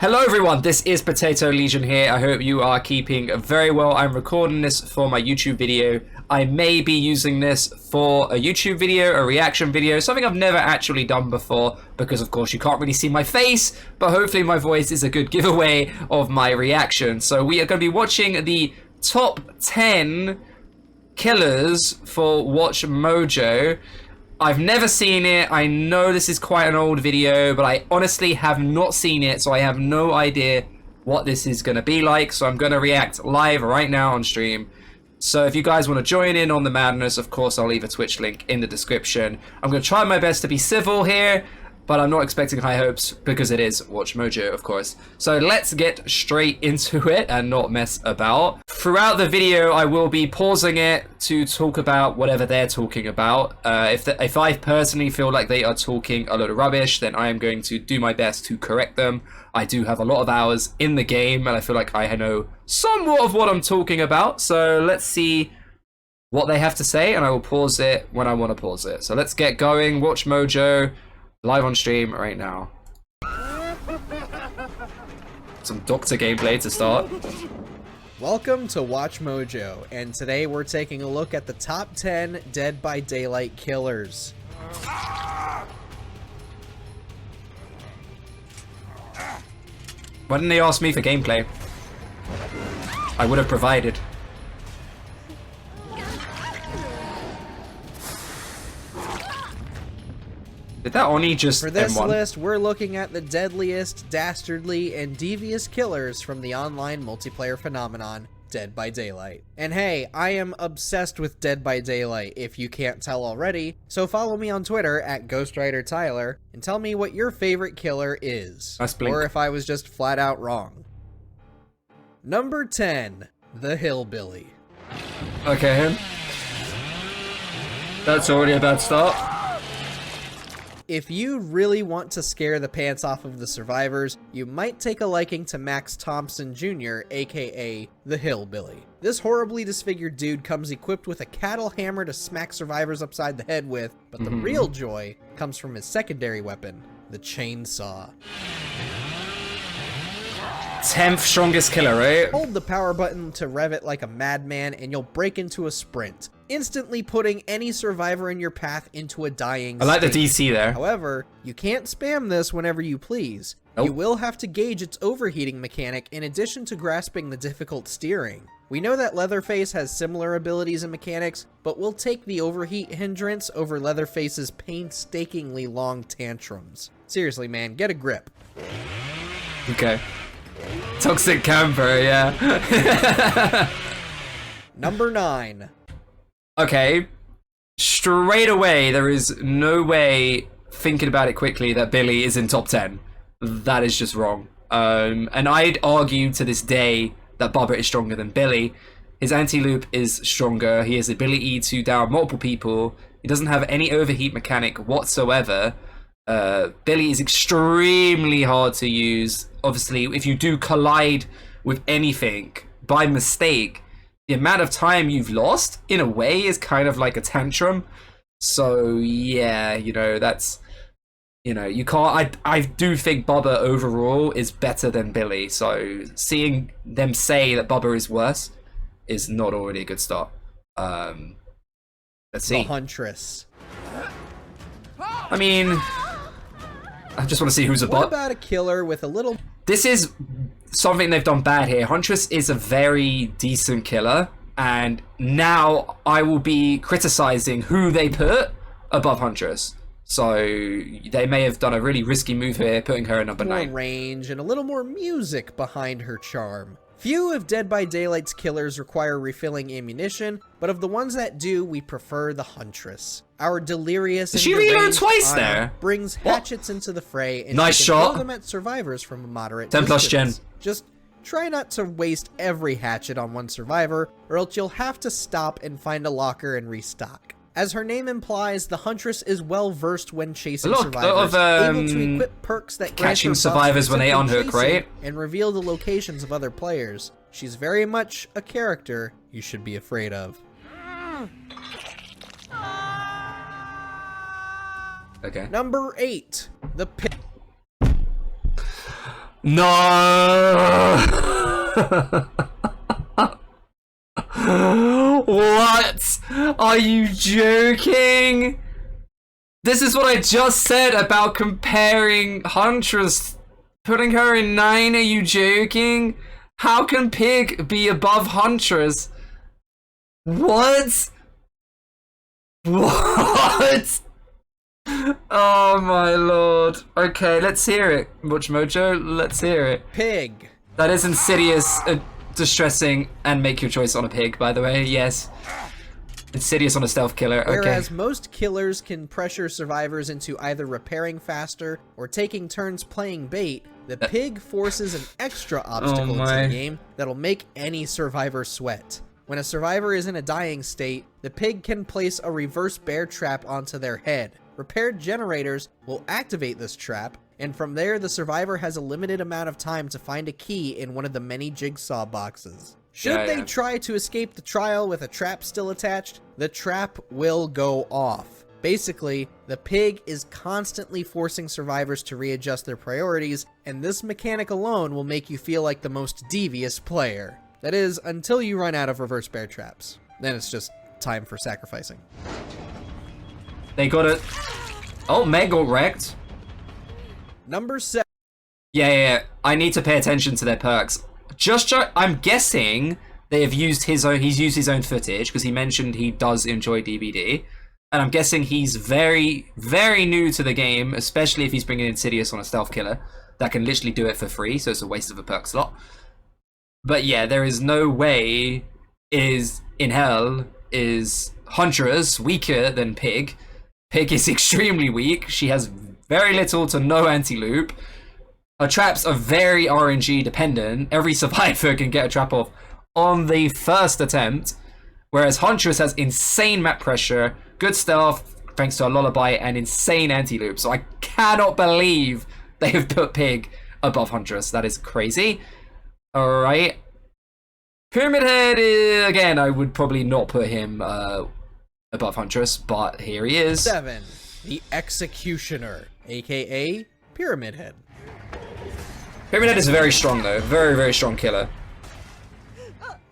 Hello everyone, this is PotatoLegion here. I hope you are keeping very well. I'm recording this for my YouTube video. I may be using this for a YouTube video, a reaction video, something I've never actually done before because of course you can't really see my face, but hopefully my voice is a good giveaway of my reaction. So we are going to be watching the top 10 killers for WatchMojo. I've never seen it. I know this is quite an old video, but I honestly have not seen it, so I have no idea what this is going to be like. So I'm going to react live right now on stream. So if you guys want to join in on the madness, of course, I'll leave a Twitch link in the description. I'm going to try my best to be civil here, but I'm not expecting high hopes because it is WatchMojo, of course. So let's get straight into it and not mess about. Throughout the video, I will be pausing it to talk about whatever they're talking about. If I personally feel like they are talking a lot of rubbish, then I am going to do my best to correct them. I do have a lot of hours in the game, and I feel like I know somewhat of what I'm talking about. So let's see what they have to say, and I will pause it when I want to pause it. So let's get going. WatchMojo. Live on stream right now. Some doctor gameplay to start. Welcome to WatchMojo, and today we're taking a look at the top 10 Dead by Daylight killers. Why didn't they ask me for gameplay? I would have provided. Did that Oni just For this M1? list, we're looking at the deadliest, dastardly, and devious killers from the online multiplayer phenomenon, Dead by Daylight. And hey, I am obsessed with Dead by Daylight, if you can't tell already, so follow me on Twitter at GhostwriterTyler and tell me what your favorite killer is, or if I was just flat out wrong. Number 10, the Hillbilly. Okay. That's already a bad start. If you really want to scare the pants off of the survivors, you might take a liking to Max Thompson Jr., aka the Hillbilly. This horribly disfigured dude comes equipped with a cattle hammer to smack survivors upside the head with, but the real joy comes from his secondary weapon, the chainsaw. 10th strongest killer, right? Hold the power button to rev it like a madman and you'll break into a sprint, instantly putting any survivor in your path into a dying state. I like the DC there. However, you can't spam this whenever you please. Nope. You will have to gauge its overheating mechanic in addition to grasping the difficult steering. We know that Leatherface has similar abilities and mechanics, but we'll take the overheat hindrance over Leatherface's painstakingly long tantrums. Seriously, man, get a grip. Okay. Toxic camper, yeah. Number 9. Okay. Straight away, there is no way, thinking about it quickly, that Billy is in top 10. That is just wrong. And I'd argue to this day that Bubba is stronger than Billy. His anti-loop is stronger. He has the ability to down multiple people. He doesn't have any overheat mechanic whatsoever. Billy is extremely hard to use. Obviously, if you do collide with anything by mistake, the amount of time you've lost, in a way, is kind of like a tantrum. So, yeah, you know, that's... You know, you can't... I do think Bubba overall is better than Billy. So, seeing them say that Bubba is worse is not already a good start. Let's see. The Huntress. I mean... I just want to see who's a bot. What about a killer with a little... This is something they've done bad here. Huntress is a very decent killer, and now I will be criticizing who they put above Huntress. So they may have done a really risky move here, putting her at number 9. range and a little more music behind her charm. Few of Dead by Daylight's killers require refilling ammunition, but of the ones that do, we prefer the Huntress. Our delirious and reload twice there? Brings hatchets into the fray and nice she shot. can throw them at survivors from a moderate 10 plus distance. gen. Just try not to waste every hatchet on one survivor, or else you'll have to stop and find a locker and restock. As her name implies, the Huntress is well versed when chasing survivors, able to equip perks that catching survivors when they unhook, right? And reveal the locations of other players. She's very much a character you should be afraid of. Okay. Number 8, the Pit. No! What? Are you joking? This is what I just said about comparing Huntress, putting her in 9. Are you joking? How can Pig be above Huntress? What? What? Oh my lord. Okay, let's hear it. WatchMojo, let's hear it. Pig. That is insidious, distressing, and make your choice on a pig, by the way. Yes. Insidious on a stealth killer. Okay. Whereas most killers can pressure survivors into either repairing faster or taking turns playing bait, the pig forces an extra obstacle into the game that'll make any survivor sweat. When a survivor is in a dying state, the pig can place a reverse bear trap onto their head. Repaired generators will activate this trap, and from there the survivor has a limited amount of time to find a key in one of the many jigsaw boxes. Should they try to escape the trial with a trap still attached, the trap will go off. Basically, the pig is constantly forcing survivors to readjust their priorities, and this mechanic alone will make you feel like the most devious player. That is, until you run out of reverse bear traps. Then it's just time for sacrificing. They got it. Oh, Meg got wrecked. Number 7. Yeah. I need to pay attention to their perks. I'm guessing they have used his own. He's used his own footage because he mentioned he does enjoy DBD, and I'm guessing he's very, very new to the game, especially if he's bringing Insidious on a stealth killer that can literally do it for free. So it's a waste of a perk slot. But yeah, there is no way is Huntress weaker than Pig. Pig is extremely weak. She has very little to no anti-loop. Her traps are very RNG dependent. Every survivor can get a trap off on the first attempt, whereas Huntress has insane map pressure, good stealth thanks to a lullaby, and insane anti-loop. So I cannot believe they have put Pig above Huntress. That is crazy. Alright. Pyramid Head, again, I would probably not put him above Huntress, but here he is. 7. The Executioner, aka Pyramid Head. Pyramid Head is very strong though, very, very strong killer.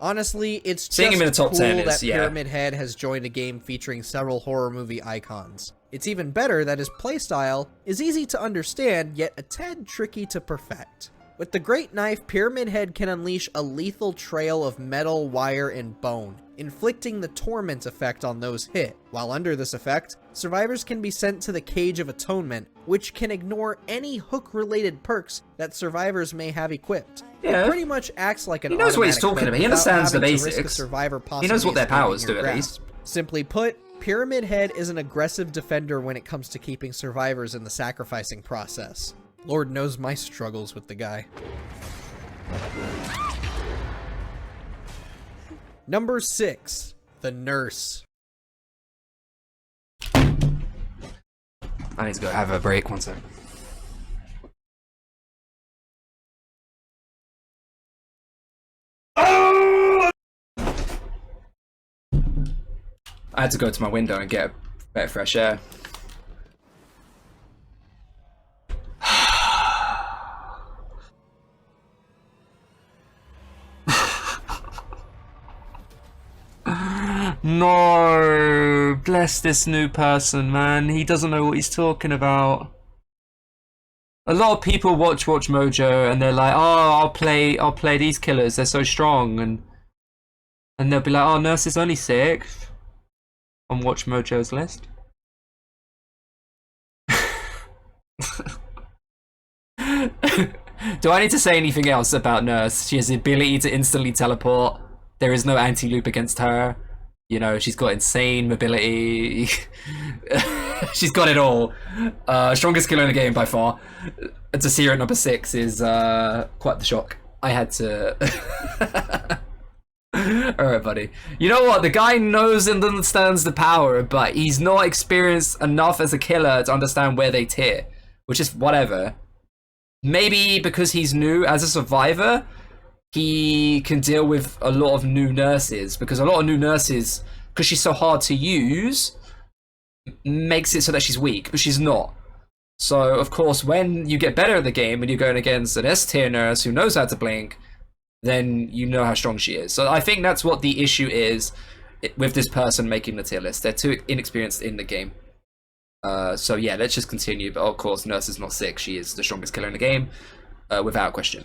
Honestly, it's seeing just him in the top cool 10 that is, Pyramid Head has joined a game featuring several horror movie icons. It's even better that his playstyle is easy to understand, yet a tad tricky to perfect. With the Great Knife, Pyramid Head can unleash a lethal trail of metal, wire, and bone, inflicting the torment effect on those hit. While under this effect, survivors can be sent to the Cage of Atonement, which can ignore any hook-related perks that survivors may have equipped. Yeah. It pretty much acts like an He knows what he's talking about. He understands the basics. He knows what their powers do, at least. Simply put, Pyramid Head is an aggressive defender when it comes to keeping survivors in the sacrificing process. Lord knows my struggles with the guy. Number 6, the Nurse. I need to go have a break, one second. Oh! I had to go to my window and get a bit of fresh air. No, bless this new person, man. He doesn't know what he's talking about. A lot of people watch WatchMojo and they're like, "Oh, I'll play these killers. They're so strong," and they'll be like, "Oh, Nurse is only 6th on WatchMojo's list." Do I need to say anything else about Nurse? She has the ability to instantly teleport. There is no anti-loop against her. You know, she's got insane mobility. She's got it all. Strongest killer in the game by far. To see her at number 6 is quite the shock. I had to... Alright, buddy. You know what? The guy knows and understands the power, but he's not experienced enough as a killer to understand where they tier. Which is whatever. Maybe because he's new as a survivor, he can deal with a lot of new nurses, because a lot of new nurses, because she's so hard to use, makes it so that she's weak, but she's not. So, of course, when you get better at the game and you're going against an S-tier nurse who knows how to blink, then you know how strong she is. So I think that's what the issue is with this person making the tier list. They're too inexperienced in the game. So yeah, let's just continue. But of course, Nurse is not sick. She is the strongest killer in the game, without question.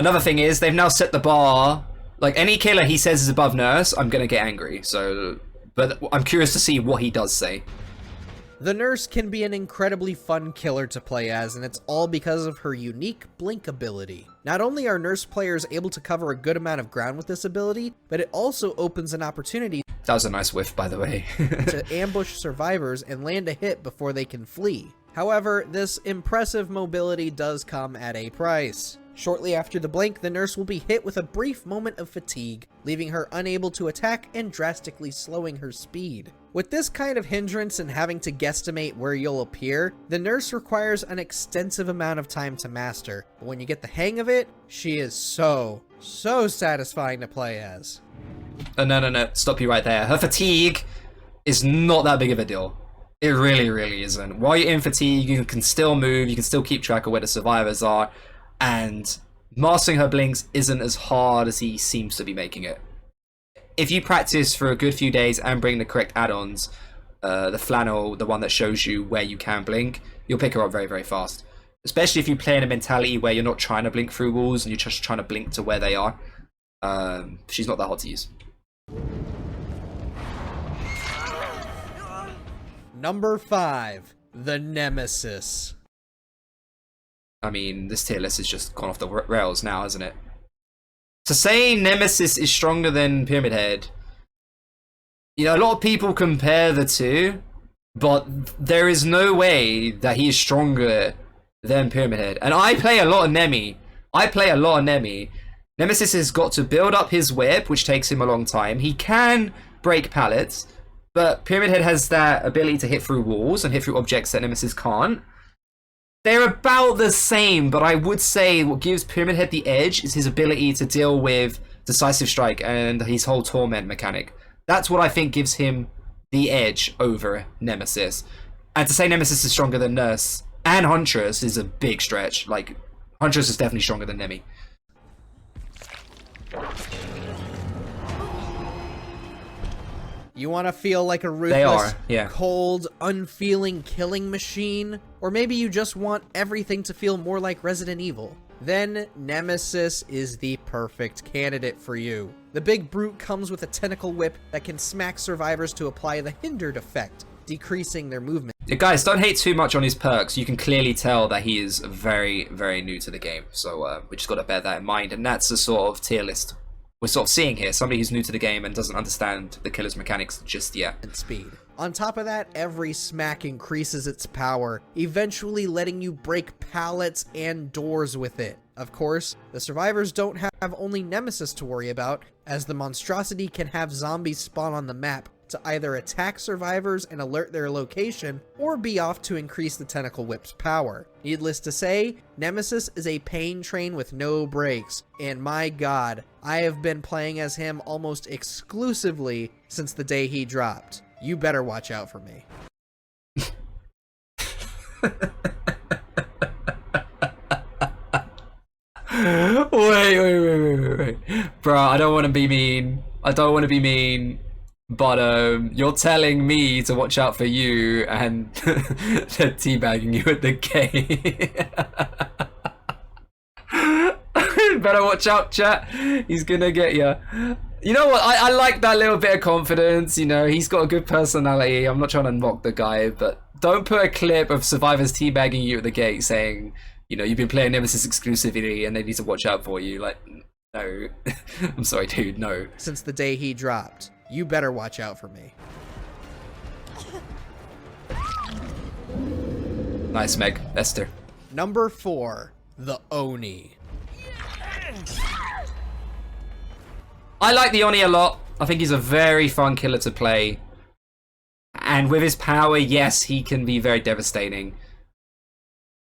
Another thing is, they've now set the bar. Like, any killer he says is above Nurse, I'm gonna get angry. So, but I'm curious to see what he does say. The Nurse can be an incredibly fun killer to play as, and it's all because of her unique blink ability. Not only are Nurse players able to cover a good amount of ground with this ability, but it also opens an opportunity That was a nice whiff, by the way. to ambush survivors and land a hit before they can flee. However, this impressive mobility does come at a price. Shortly after the blink, the Nurse will be hit with a brief moment of fatigue, leaving her unable to attack and drastically slowing her speed. With this kind of hindrance and having to guesstimate where you'll appear, the Nurse requires an extensive amount of time to master, but when you get the hang of it, she is so satisfying to play as. No, stop you right there. Her fatigue is not that big of a deal. It really isn't. While you're in fatigue, you can still move, you can still keep track of where the survivors are, and mastering her blinks isn't as hard as he seems to be making it. If you practice for a good few days and bring the correct add-ons, the flannel, the one that shows you where you can blink, you'll pick her up very fast. Especially if you play in a mentality where you're not trying to blink through walls and you're just trying to blink to where they are. She's not that hard to use. Number 5, the Nemesis. I mean, this tier list has just gone off the rails now, hasn't it? To say Nemesis is stronger than Pyramid Head, you know, a lot of people compare the two, but there is no way that he is stronger than Pyramid Head. And I play a lot of Nemi. Nemesis has got to build up his whip, which takes him a long time. He can break pallets, but Pyramid Head has that ability to hit through walls and hit through objects that Nemesis can't. They're about the same, but I would say what gives Pyramid Head the edge is his ability to deal with Decisive Strike and his whole Torment mechanic. That's what I think gives him the edge over Nemesis. And to say Nemesis is stronger than Nurse and Huntress is a big stretch. Like, Huntress is definitely stronger than Nemi. You want to feel like a ruthless, yeah. cold, unfeeling killing machine? Or maybe you just want everything to feel more like Resident Evil? Then Nemesis is the perfect candidate for you. The big brute comes with a tentacle whip that can smack survivors to apply the hindered effect, decreasing their movement. Guys, don't hate too much on his perks. You can clearly tell that he is very new to the game. So we just got to bear that in mind. And that's the sort of tier list we're sort of seeing here. Somebody who's new to the game and doesn't understand the killer's mechanics just yet. And speed. On top of that, every smack increases its power, eventually letting you break pallets and doors with it. Of course, the survivors don't have only Nemesis to worry about, as the monstrosity can have zombies spawn on the map to either attack survivors and alert their location, or be off to increase the tentacle whip's power. Needless to say, Nemesis is a pain train with no brakes, and my god, I have been playing as him almost exclusively since the day he dropped. You better watch out for me. Wait. Bro, I don't want to be mean. But you're telling me to watch out for you, and they're teabagging you at the gate. Better watch out, chat. He's gonna get you. You know what? I like that little bit of confidence. You know, he's got a good personality. I'm not trying to mock the guy, but don't put a clip of survivors teabagging you at the gate saying, you know, you've been playing Nemesis exclusively and they need to watch out for you. Like, no. I'm sorry, dude, no. Since the day he dropped. You better watch out for me. Nice, Meg. Esther. Number 4, the Oni. I like the Oni a lot. I think he's a very fun killer to play. And with his power, yes, he can be very devastating.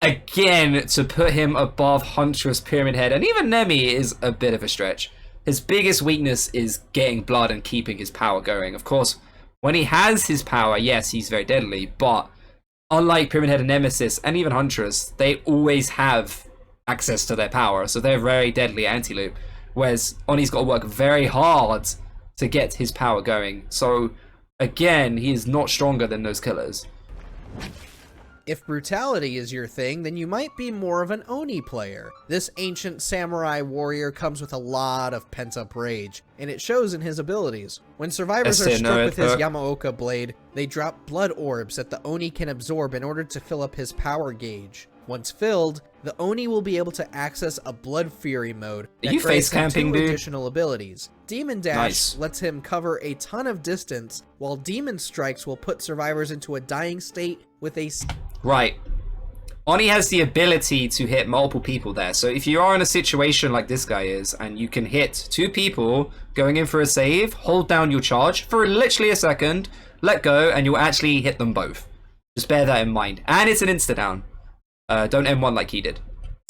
Again, to put him above Huntress, Pyramid Head, and even Nemi is a bit of a stretch. His biggest weakness is getting blood and keeping his power going. Of course, When he has his power, yes, he's very deadly, but unlike Pyramid Head and Nemesis, and even Huntress, they always have access to their power, so they're very deadly anti-loop. Whereas Oni's got to work very hard to get his power going. So, again, he is not stronger than those killers. If brutality is your thing, then you might be more of an Oni player. This ancient samurai warrior comes with a lot of pent-up rage, and it shows in his abilities. When survivors are struck with his Yamaoka blade, they drop blood orbs that the Oni can absorb in order to fill up his power gauge. Once filled, the Oni will be able to access a Blood Fury mode that grants him 2 additional abilities. Demon Dash lets him cover a ton of distance, while Demon Strikes will put survivors into a dying state with a... Right. Oni has the ability to hit multiple people there, so if you are in a situation like this guy is, and you can hit 2 people going in for a save, hold down your charge for literally a second, let go, and you'll actually hit them both. Just bear that in mind. And it's an insta-down. Don't M1 like he did.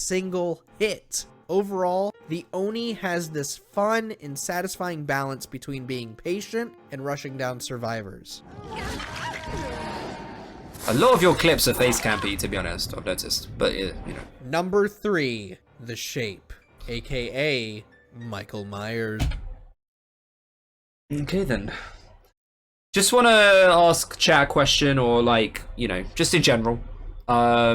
Single hit. Overall, the Oni has this fun and satisfying balance between being patient and rushing down survivors. A lot of your clips are face campy, to be honest, I've noticed, but you know. Number 3, The Shape, aka Michael Myers. Okay then. Just want to ask chat a question, or like, you know, just in general. I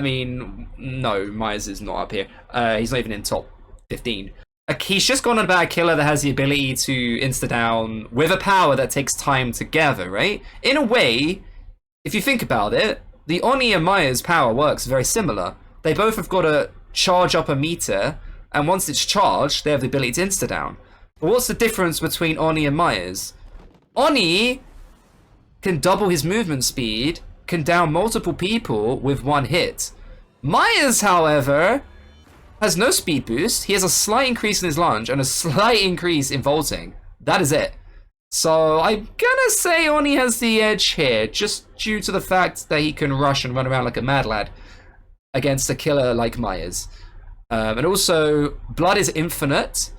mean, no, Myers is not up here. He's not even in top 15. He's just gone about a killer that has the ability to insta-down with a power that takes time to gather, right? In a way, if you think about it, the Oni and Myers power works very similar. They both have got to charge up a meter, and once it's charged, they have the ability to insta-down. But what's the difference between Oni and Myers? Oni can double his movement speed, can down multiple people with 1 hit. Myers, however, has no speed boost. He has a slight increase in his lunge and a slight increase in vaulting. That is it. So I'm gonna say Oni has the edge here, just due to the fact that he can rush and run around like a mad lad against a killer like Myers. And also, blood is infinite.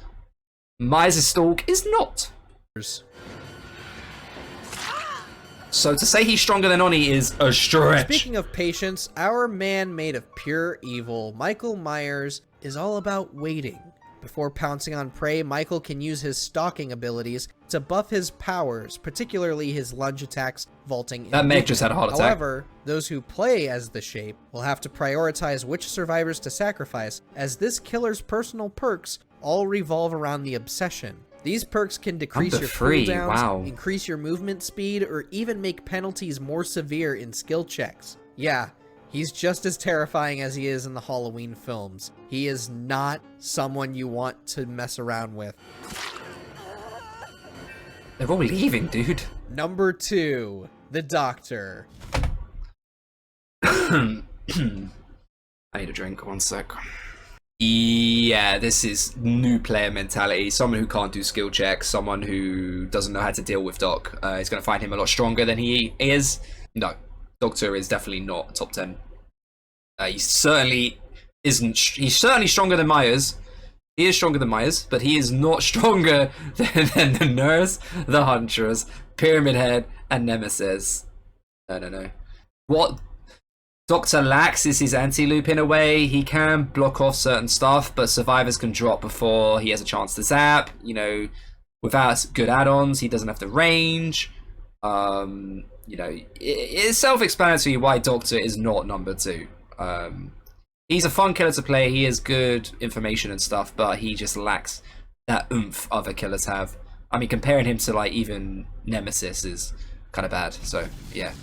Myers' stalk is not. So to say he's stronger than Oni is a stretch. Speaking of patience, our man made of pure evil, Michael Myers, is all about waiting. Before pouncing on prey, Michael can use his stalking abilities to buff his powers, particularly his lunge attacks, vaulting, that Meg just had a heart attack. However, those who play as the Shape will have to prioritize which survivors to sacrifice, as this killer's personal perks all revolve around the Obsession. These perks can decrease your cooldowns, increase your movement speed, or even make penalties more severe in skill checks. Yeah, he's just as terrifying as he is in the Halloween films. He is not someone you want to mess around with. They're all leaving, dude. Number 2, the Doctor. I need a drink, 1 sec. Yeah, this is new player mentality. Someone who can't do skill checks, someone who doesn't know how to deal with Doc. Is going to find him a lot stronger than he is. No, Doctor is definitely not top 10. He certainly isn't. He's certainly stronger than Myers. He is stronger than Myers, but he is not stronger than the Nurse, the Huntress, Pyramid Head, and Nemesis. No. What Doctor lacks is his anti-loop in a way. He can block off certain stuff, but survivors can drop before he has a chance to zap. You know, without good add-ons, he doesn't have the range. You know, it's self-explanatory why Doctor is not number 2. He's a fun killer to play. He has good information and stuff, but he just lacks that oomph other killers have. I mean, comparing him to like even Nemesis is kind of bad. So yeah.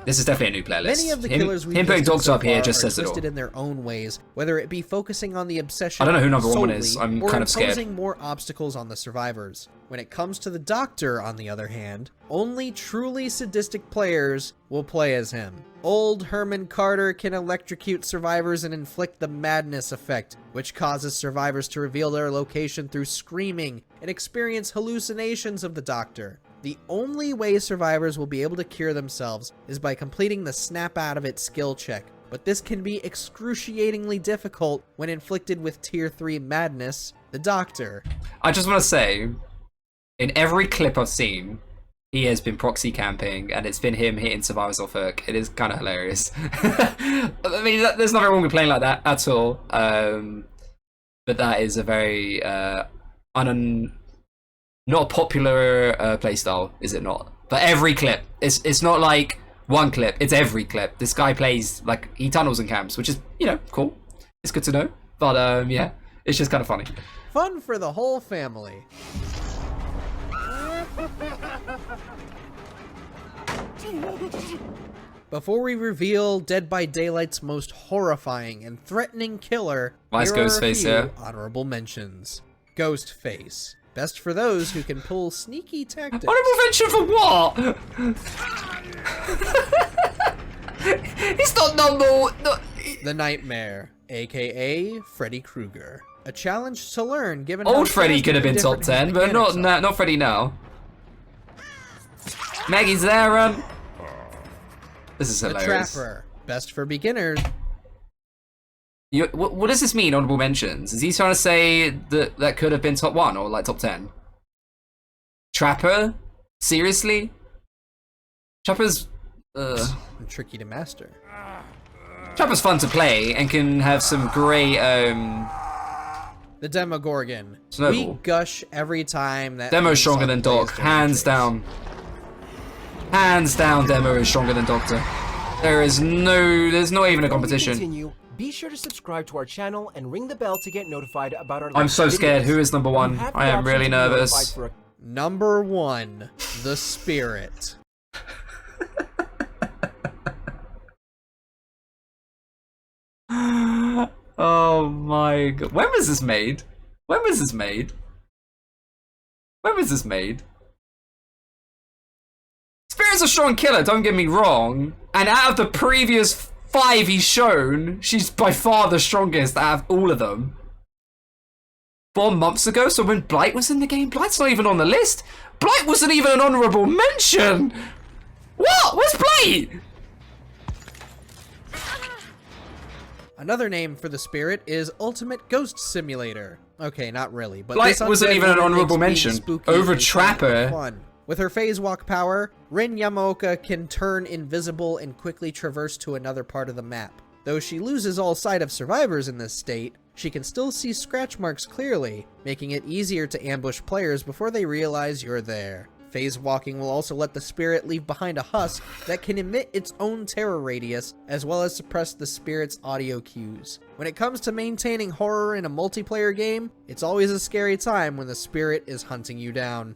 This is definitely a new playlist. Many of the killers him putting Doctor up here just says it all. Twisted in their own ways, whether it be focusing on the Obsession. I don't know who number 1 is. I'm kind of scared. Or imposing more obstacles on the survivors. When it comes to the Doctor, on the other hand, only truly sadistic players will play as him. Old Herman Carter can electrocute survivors and inflict the madness effect, which causes survivors to reveal their location through screaming and experience hallucinations of the Doctor. The only way survivors will be able to cure themselves is by completing the snap out of it skill check. but this can be excruciatingly difficult when inflicted with tier 3 madness, the Doctor. I just want to say, in every clip I've seen, he has been proxy camping, and it's been him hitting survivors off hook. It is kind of hilarious. I mean, there's nothing wrong with playing like that at all. But that is a very not a popular playstyle, is it not? But every clip, it's not like one clip, it's every clip. This guy plays, like, he tunnels and camps, which is, you know, cool. It's good to know. But yeah, it's just kind of funny. Fun for the whole family. Before we reveal Dead by Daylight's most horrifying and threatening killer, Nice here are a Ghostface few here. honorable mentions. Ghostface. Best for those who can pull sneaky tactics. Honorable mention for what? He's not number... No. The Nightmare, aka Freddy Krueger. A challenge to learn given Old Freddy could have been top 10, but not Freddy now. Maggie's there, This is The hilarious. Trapper. Best for beginners. What does this mean, honorable mentions? Is he trying to say that could have been top 1 or like top 10? Trapper? Seriously? Trapper's... Tricky to master. Trapper's fun to play and can have some great... The Demogorgon. Snowball. We gush every time that... Demo's stronger than Doc, hands down. Hands down, Demo is stronger than Doctor. There's not even a competition. Continue, be sure to subscribe to our channel and ring the bell to get notified about our I'm so latest scared. videos. Who is number 1? I am really nervous. Number 1. The Spirit. Oh my god. When was this made? When was this made? When was this made? Spirit's a strong killer, don't get me wrong. And out of the previous 5 he's shown, she's by far the strongest out of all of them. 4 months ago, so when Blight was in the game, Blight's not even on the list. Blight wasn't even an honorable mention. What? Where's Blight? Another name for the Spirit is Ultimate Ghost Simulator. Okay, not really, but Blight this wasn't undead even an woman honorable makes being mention. spooky Over and Trapper. fun. With her phase walk power, Rin Yamaoka can turn invisible and quickly traverse to another part of the map. Though she loses all sight of survivors in this state, she can still see scratch marks clearly, making it easier to ambush players before they realize you're there. Phase walking will also let the Spirit leave behind a husk that can emit its own terror radius, as well as suppress the Spirit's audio cues. When it comes to maintaining horror in a multiplayer game, it's always a scary time when the Spirit is hunting you down.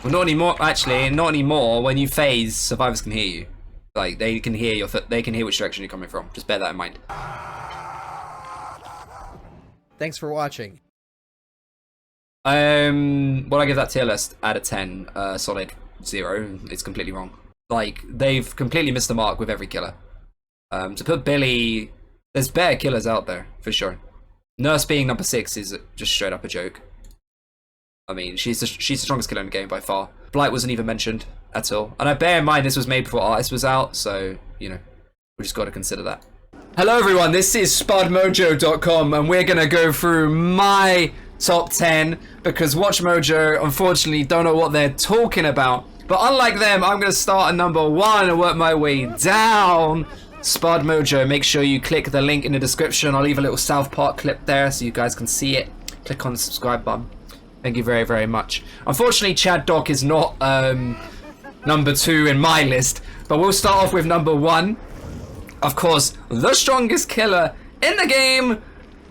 Well, not anymore. Actually, not anymore. When you phase, survivors can hear you. Like they can hear they can hear which direction you're coming from. Just bear that in mind. Thanks for watching. What I give that tier list out of 10, solid 0. It's completely wrong. Like they've completely missed the mark with every killer. To put Billy, there's better killers out there for sure. Nurse being number 6 is just straight up a joke. I mean, she's the strongest killer in the game by far. Blight wasn't even mentioned at all. And I bear in mind this was made before Artist was out, so, you know, we just got to consider that. Hello everyone, this is SpudMojo.com, and we're going to go through my top 10, because WatchMojo, unfortunately, don't know what they're talking about. But unlike them, I'm going to start at number 1 and work my way down. SpudMojo, make sure you click the link in the description. I'll leave a little South Park clip there so you guys can see it. Click on the subscribe button. Thank you very, very much. Unfortunately, Chad Doc is not number 2 in my list, but we'll start off with number 1. Of course, the strongest killer in the game,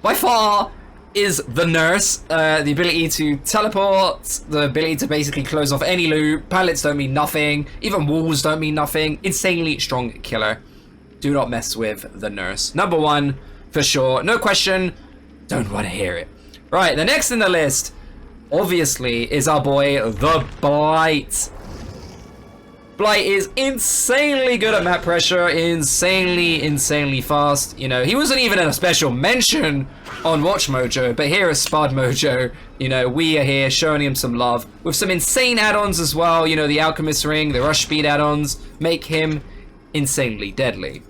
by far, is the Nurse. The ability to teleport, the ability to basically close off any loop. Pallets don't mean nothing. Even walls don't mean nothing. Insanely strong killer. Do not mess with the Nurse. Number 1, for sure. No question. Don't want to hear it. Right, the next in the list, obviously, is our boy, the Blight. Blight is insanely good at map pressure, insanely fast. You know, he wasn't even in a special mention on WatchMojo, but here at SpudMojo, you know, we are here showing him some love with some insane add-ons as well. You know, the Alchemist Ring, the Rush Speed add-ons make him insanely deadly.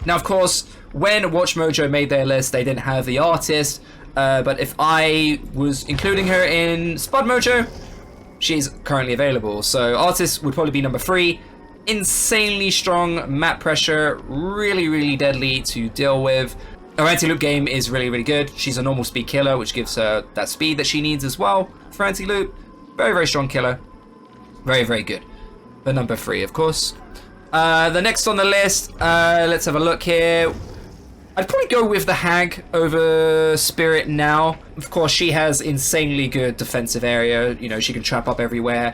Now, of course, when WatchMojo made their list, they didn't have the artist. But if I was including her in SpudMojo, she's currently available. So artist would probably be number 3. Insanely strong map pressure, really deadly to deal with. Her anti-loop game is really good. She's a normal speed killer, which gives her that speed that she needs as well for anti-loop. Very strong killer. Very good. But number 3, of course. The next on the list, let's have a look here. I'd probably go with the Hag over Spirit now. Of course, she has insanely good defensive area. You know, she can trap up everywhere.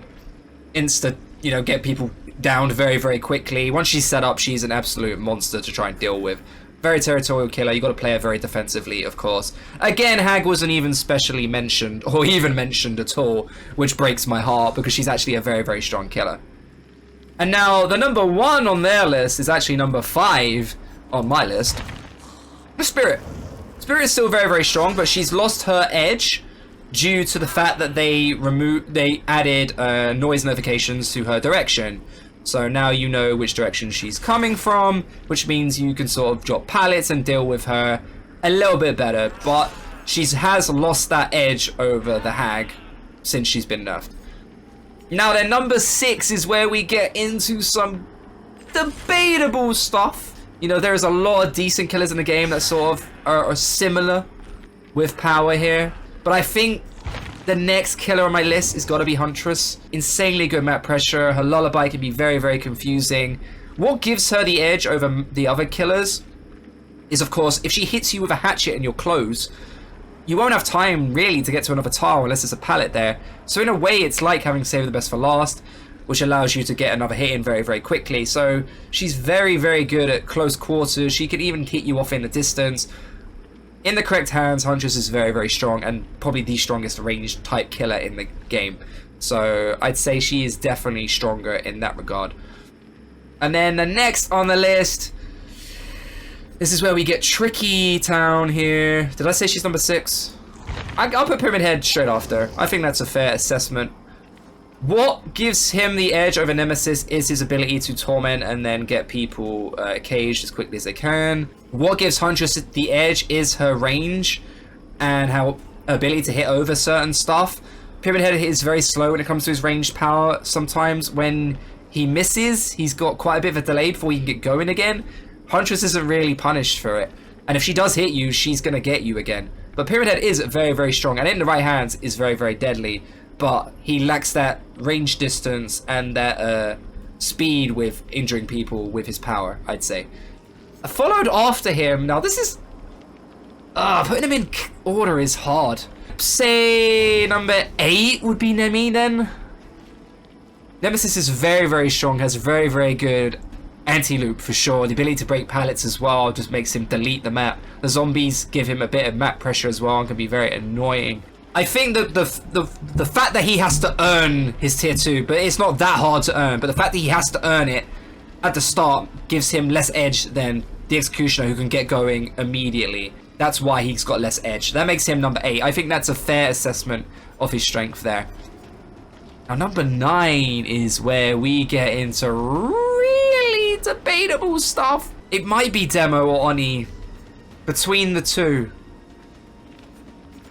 Get people downed very quickly. Once she's set up, she's an absolute monster to try and deal with. Very territorial killer. You got to play her very defensively, of course. Again, Hag wasn't even specially mentioned, or even mentioned at all, which breaks my heart because she's actually a very strong killer. And now, the number 1 on their list is actually number 5 on my list. The Spirit. Spirit is still very strong, but she's lost her edge due to the fact that they added noise notifications to her direction. So now you know which direction she's coming from, which means you can sort of drop pallets and deal with her a little bit better. But she has lost that edge over the Hag since she's been nerfed. Now then, number 6 is where we get into some debatable stuff. You know, there's a lot of decent killers in the game that sort of are similar with power here. But I think the next killer on my list has got to be Huntress. Insanely good map pressure. Her lullaby can be very confusing. What gives her the edge over the other killers is, of course, if she hits you with a hatchet and you're close, you won't have time really to get to another tile unless there's a pallet there. So in a way, it's like having Save the Best for last, which allows you to get another hit in very quickly. So she's very good at close quarters. She can even hit you off in the distance. In the correct hands, Huntress is very strong and probably the strongest ranged type killer in the game. So I'd say she is definitely stronger in that regard. And then the next on the list, this is where we get tricky town here. Did I say she's number 6? I'll put Pyramid Head straight after. I think that's a fair assessment. What gives him the edge over Nemesis is his ability to torment and then get people caged as quickly as they can. What gives Huntress the edge is her range and her ability to hit over certain stuff. Pyramid Head is very slow when it comes to his ranged power. Sometimes when he misses, he's got quite a bit of a delay before he can get going again. Huntress isn't really punished for it. And if she does hit you, she's going to get you again. But Pyramid Head is very strong, and in the right hands is very deadly. But he lacks that range distance and that speed with injuring people with his power, I'd say. Followed after him, now this is... putting him in order is hard. Say number 8 would be Nemi then. Nemesis is very strong, has very good anti-loop for sure. The ability to break pallets as well just makes him delete the map. The zombies give him a bit of map pressure as well and can be very annoying. I think that the fact that he has to earn his tier 2, but it's not that hard to earn, but the fact that he has to earn it at the start gives him less edge than the Executioner, who can get going immediately. That's why he's got less edge. That makes him number 8. I think that's a fair assessment of his strength there. Now, number 9 is where we get into really debatable stuff. It might be Demo or Oni. Between the two.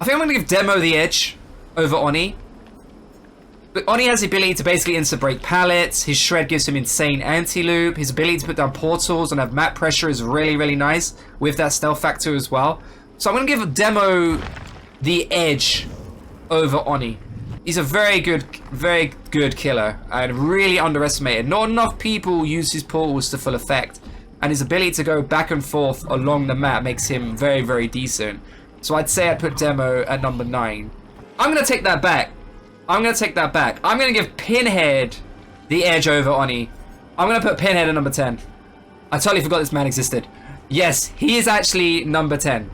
I think I'm going to give Demo the edge over Oni. But Oni has the ability to basically insta-break pallets. His Shred gives him insane anti-loop. His ability to put down portals and have map pressure is really nice with that stealth factor as well. So I'm going to give Demo the edge over Oni. He's a very good killer and really underestimated. Not enough people use his portals to full effect. And his ability to go back and forth along the map makes him very decent. So I'd say I'd put Demo at number 9. I'm going to take that back. I'm going to give Pinhead the edge over Oni. I'm going to put Pinhead at number 10. I totally forgot this man existed. Yes, he is actually number 10.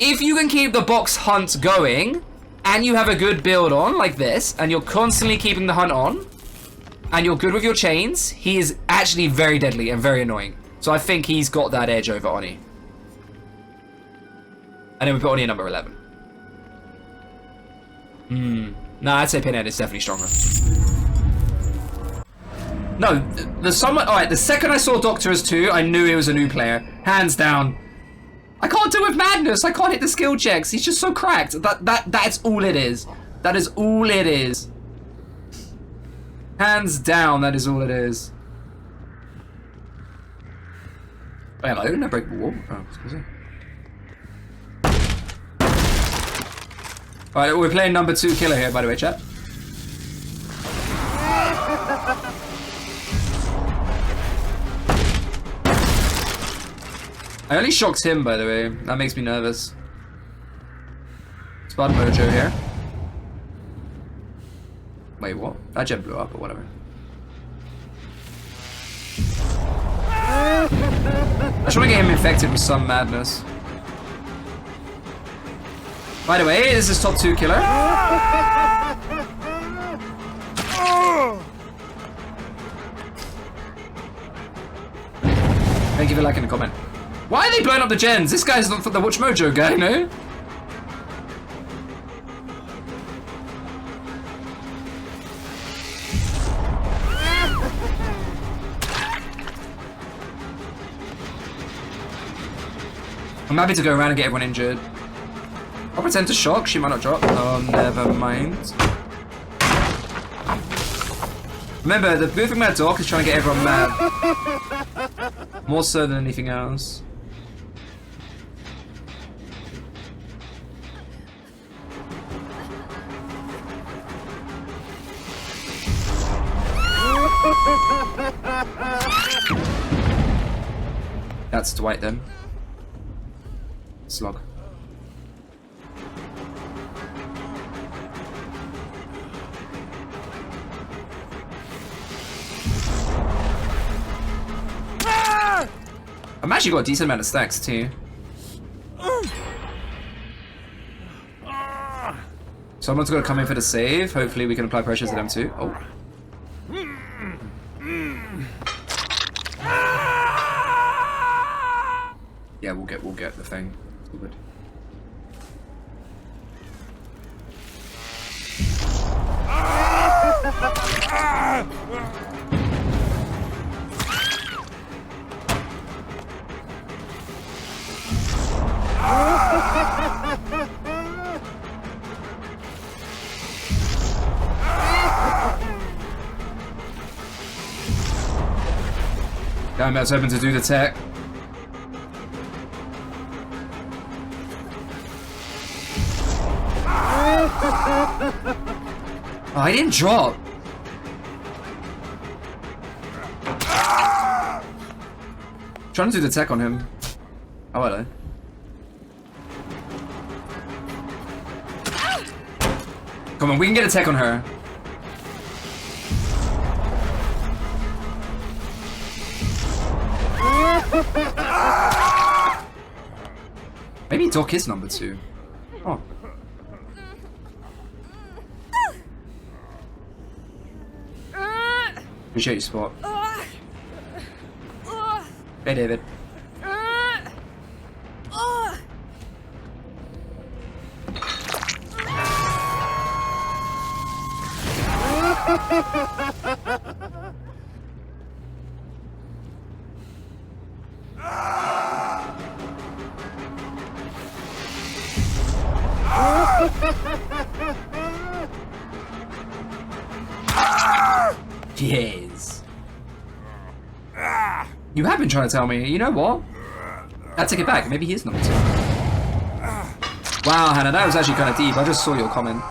If you can keep the box hunt going, and you have a good build on, like this, and you're constantly keeping the hunt on, and you're good with your chains, he is actually very deadly and very annoying. So I think he's got that edge over Oni. And then we put Oni at number 11. Nah, I'd say Pinhead is definitely stronger. No, the someone. All right, the second I saw Doctor as 2, I knew he was a new player, hands down. I can't deal with madness. I can't hit the skill checks. He's just so cracked. That's all it is. That is all it is. Hands down, that is all it is. Wait, I didn't break the wall. Oh, excuse me. Alright, we're playing number 2 killer here, by the way, chat. I only shocked him, by the way. That makes me nervous. SpudMojo here. Wait, what? That gem blew up or whatever. I just want to get him infected with some madness. By the way, this is top 2 killer. Thank you for liking the comment. Why are they blowing up the gens? This guy's not for the WatchMojo guy, no? I'm happy to go around and get everyone injured. I'll pretend to shock, she might not drop. Oh, never mind. Remember, the good thing about Doc is trying to get everyone mad. More so than anything else. That's Dwight then. Slog. I've actually got a decent amount of stacks too. Someone's got to come in for the save. Hopefully we can apply pressure to them too. Oh. Yeah, we'll get the thing. It's all good. Damn, I was hoping to do the tech. Oh, I didn't drop. Trying to do the tech on him. Oh, hello. Come on, we can get a tech on her. Maybe Doc is number 2. Oh. Appreciate your support. Hey, David. Yes. You have been trying to tell me. You know what? I take it back. Maybe he is number 2. Wow, Hannah, that was actually kind of deep. I just saw your comment.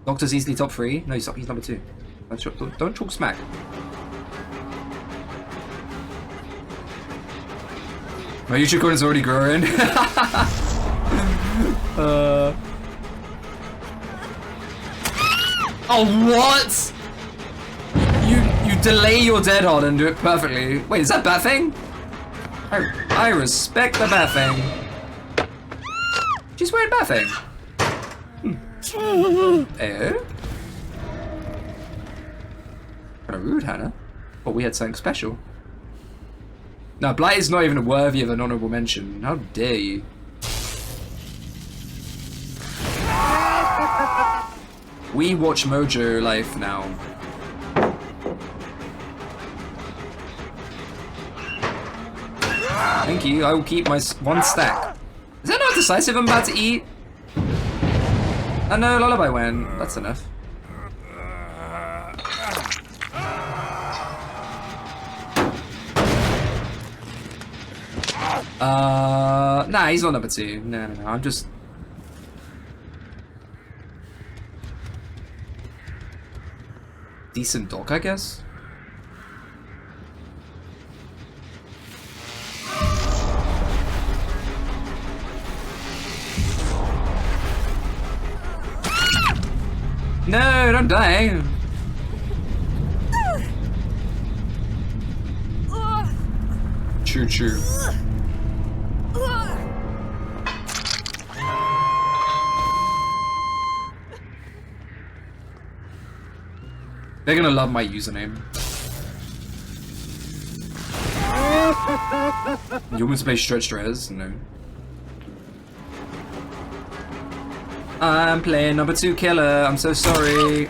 Doctor's easily top 3. No, he's number 2. Don't talk smack. My YouTube content's already growing. Oh, what? You delay your dead hard and do it perfectly. Wait, is that bat thing? I respect the bat thing. She's wearing bat thing. Eh? Kind of rude, Hannah. But we had something special. No, Blight is not even worthy of an honorable mention. How dare you? We watch Mojo life now. Thank you. I will keep my one stack. Is that not decisive I'm about to eat? Oh no, Lullaby went. That's enough. Nah, he's not number 2. No, I'm just... Decent dog, I guess? No, don't die. True. They're gonna love my username. You want me to play Stretch Dress? No. I'm playing number 2 killer. I'm so sorry.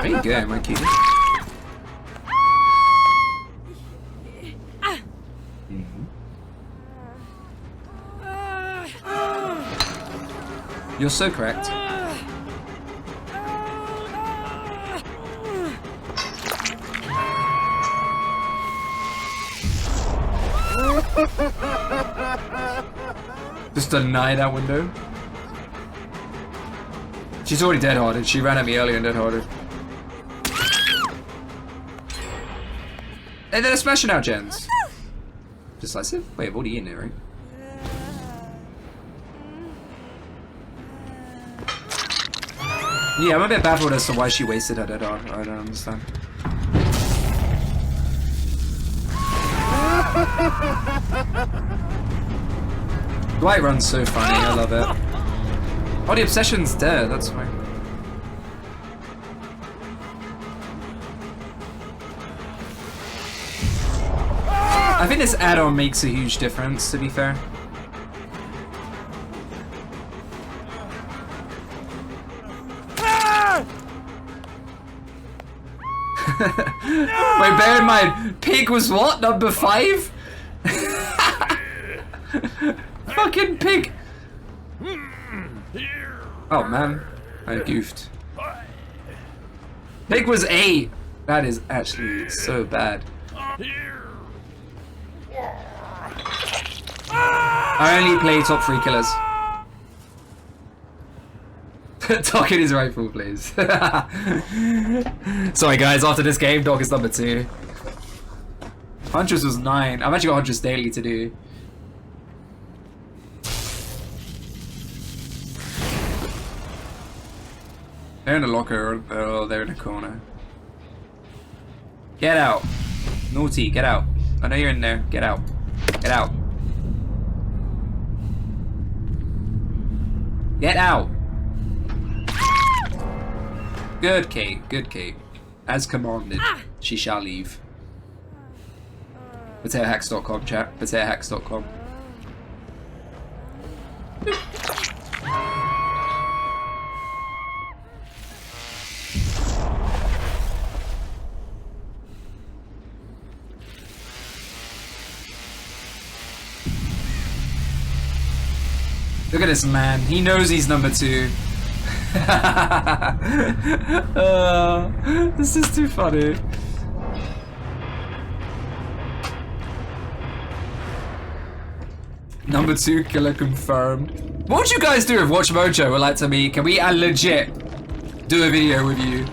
There you go, my cutie. You're so correct. Just deny that window. She's already dead-hearted. She ran at me earlier and dead-hearted. Hey, they're smashing out gens. Decisive? Wait, I've already eaten it, right? Yeah, I'm a bit baffled as to why she wasted her dead heart. I don't understand. Dwight runs so funny, I love it. Oh, the obsession's dead, that's fine. I think this add-on makes a huge difference, to be fair. Wait, bear in mind, Pig was what? Number 5? Fucking Pig! Oh man, I goofed. Pig was 8! That is actually so bad. I only play top 3 killers. Doggett is rifle, please. Sorry guys, after this game, Dog is number 2. Huntress was 9. I've actually got Huntress daily to do. They're in the locker, or they're in the corner. Get out. Naughty, get out. I know you're in there. Get out. Get out. Get out. Good Kate, good Kate. As commanded, she shall leave. PotatoHacks.com, chat. PotatoHacks.com. Look at this man. He knows he's number 2. This is too funny. Number 2 killer confirmed. What would you guys do if WatchMojo were like to me, can we legit do a video with you?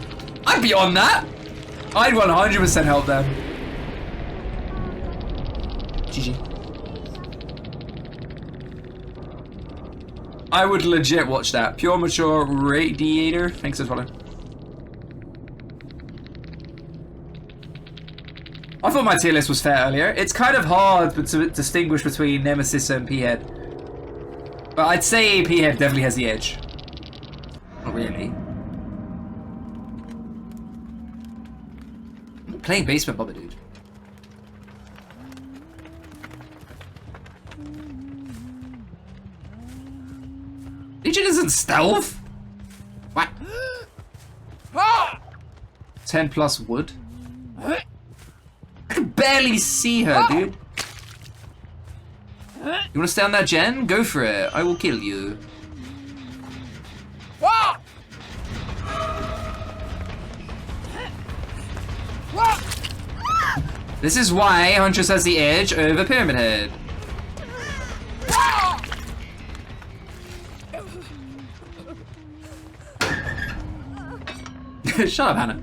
I'd be on that. I'd 100% help them. GG. I would legit watch that. Pure Mature Radiator. Thanks for following. I thought my tier list was fair earlier. It's kind of hard to distinguish between Nemesis and P-Head. But I'd say P-Head definitely has the edge. Not really. I'm playing Basement Bobber, dude. Legion isn't stealth. What? 10 plus wood. I can barely see her, dude. You wanna stay on that gen? Go for it. I will kill you. This is why Huntress has the edge over Pyramid Head. Shut up, Hannah.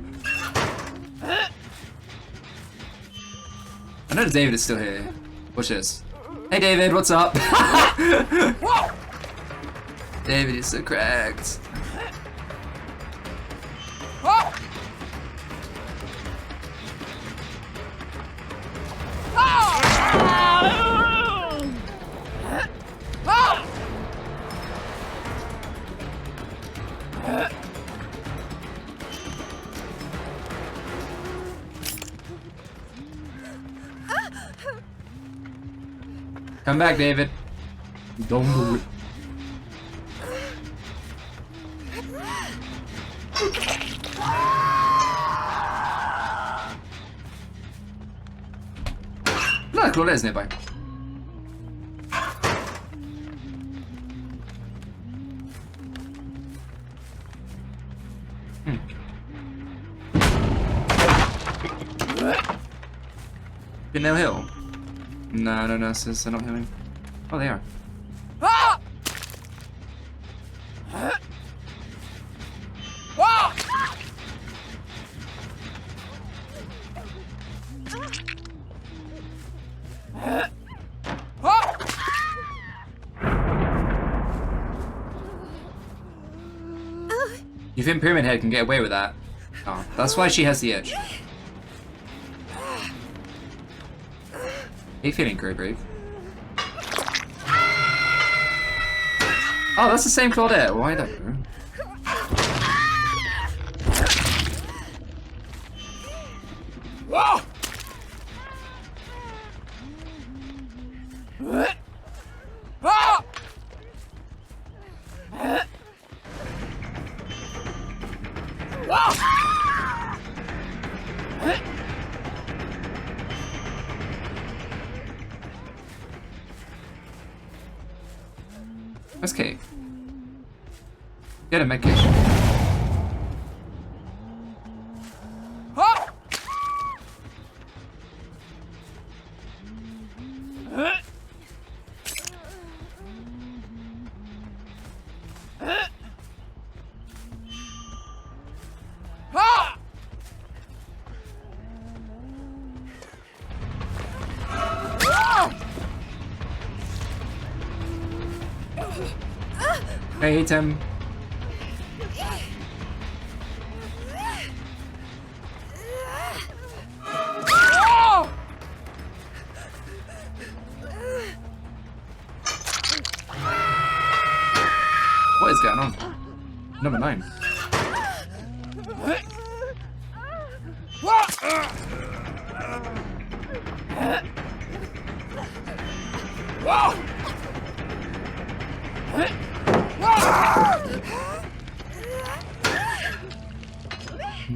I know David is still here. Watch this. Hey David, what's up? David is so cracked. Come back, David. Don't do it. Look, Claudia's nearby. Good now hill. No, sis, they're not healing. Oh, they are. You think Pyramid Head can get away with that? Oh, that's why she has the edge. Are you feeling great, Brave? Oh, that's the same Claudette. Why that? That's Kate. Get a med kit. Hey, Tim. What is going on? Number 9.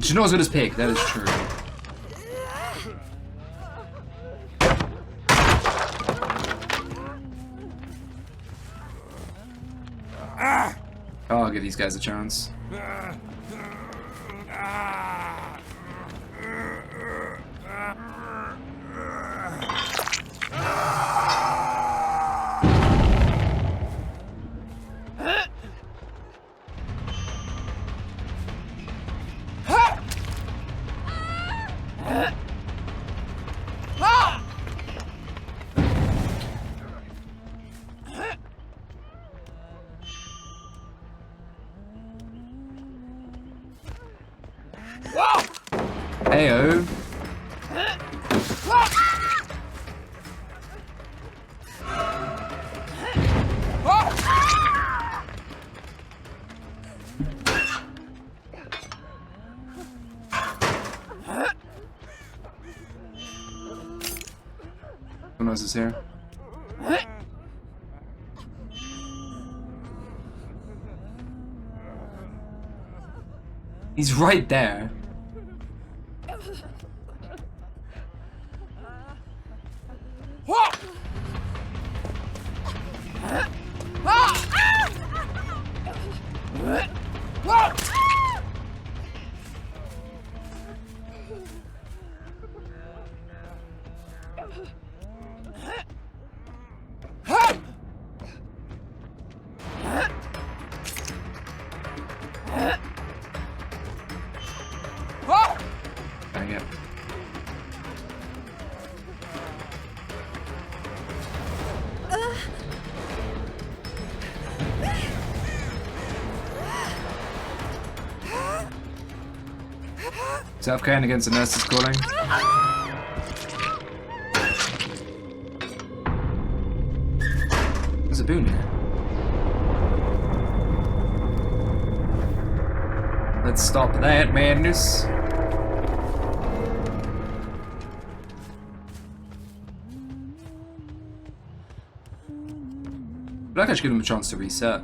She's not as good as Pig, that is true. Oh, I'll give these guys a chance. Heyo. Who knows is here? He's right there. Dang it. Self-care against the nurses calling. There's a boon here. Let's stop that madness. I'd like I should give them a chance to reset.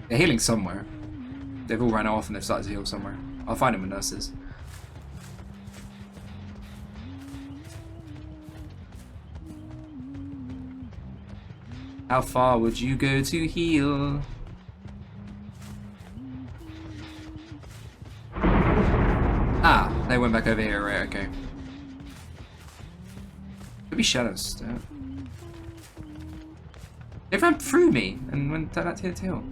They're healing somewhere. They've all ran off and they've started to heal somewhere. I'll find them with nurses. How far would you go to heal? Ah, they went back over here, right, okay. Could be shadows. They ran through me and went back to the hill.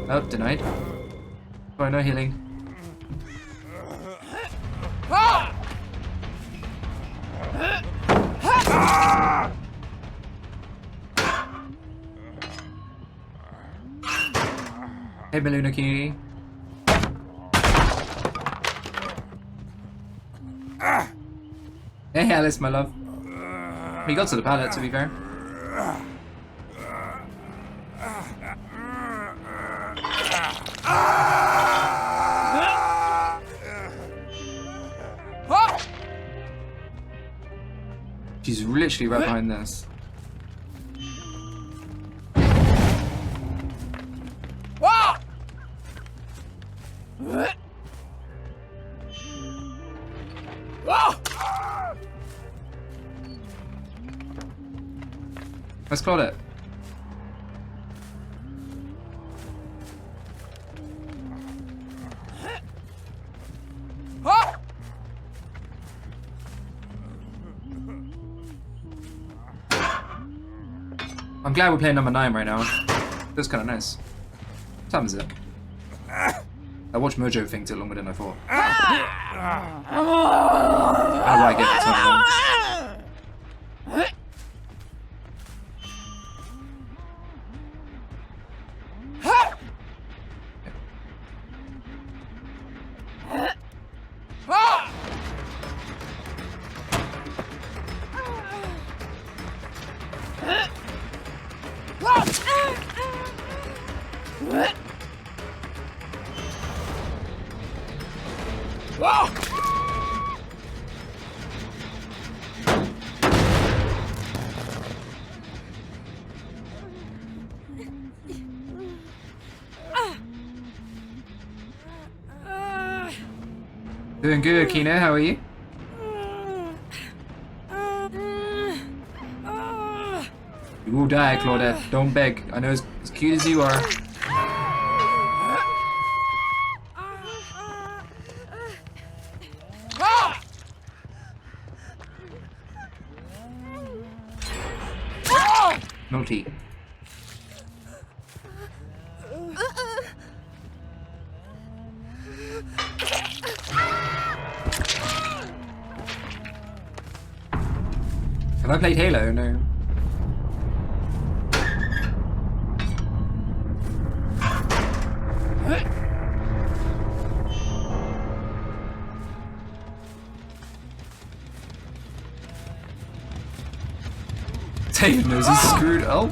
Oh, denied. Oh, no healing. Hey, Meluna Cutie. Hey, Alice, my love. We got to the pallet, to be fair. She's literally right behind this. Let's plot it. I'm glad we're playing number 9 right now. Feels kind of nice. What time is it? That WatchMojo thing took longer than I thought. How do I get the time? Doing good, Kina. How are you? You will die, Claudette. Don't beg. I know as cute as you are. Naughty. Have I played Halo? No. David knows he's screwed. Oh.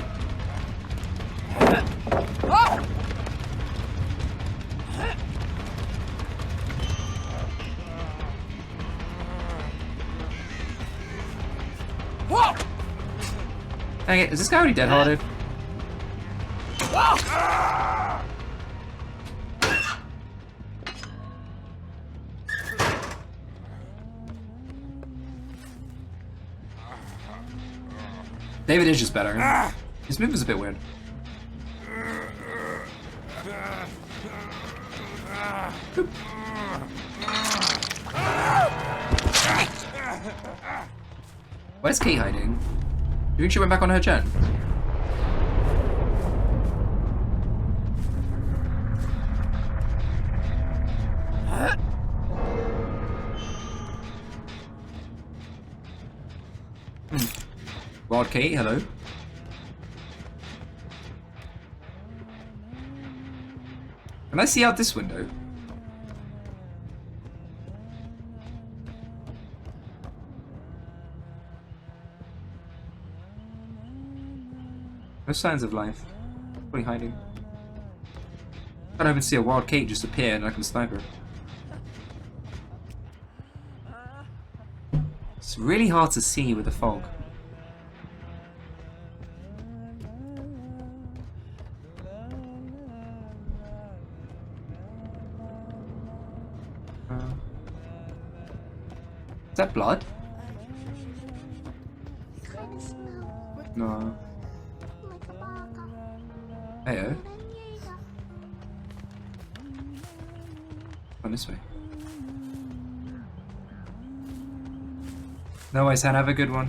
Dang it, is this guy already dead-hearted? David is just better. His move is a bit weird. Boop. Where's Kate hiding? Do you think she went back on her gen? Wild Kate, hello. Can I see out this window? No signs of life. Probably hiding. I don't even see a wild Kate just appear and I can snipe her. It's really hard to see with the fog. Is that blood? No. Heyo. On this way. No worries, Han, have a good one.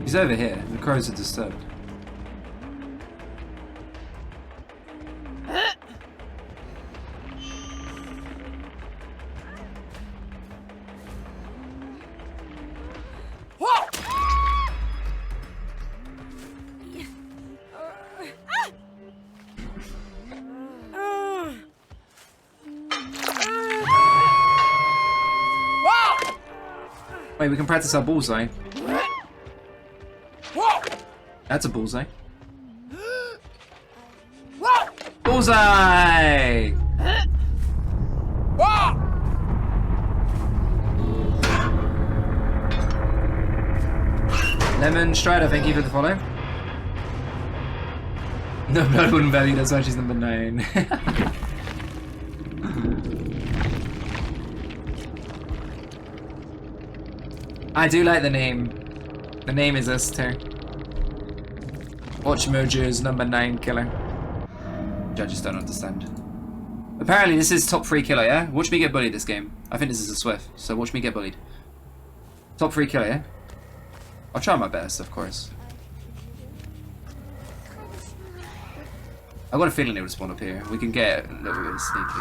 He's over here. The crows are disturbed. Wait, we can practice our bullseye. That's a bullseye. Bullseye! Lemon Strider, thank you for the follow. No blood wouldn't value, that's why she's number 9. I do like the name. The name is us too. WatchMojo's number 9 killer. Judges don't understand. Apparently this is top 3 killer, yeah? Watch me get bullied this game. I think this is a Swift, so watch me get bullied. Top 3 killer, yeah? I'll try my best, of course. I've got a feeling it would spawn up here. We can get a little bit sneaky.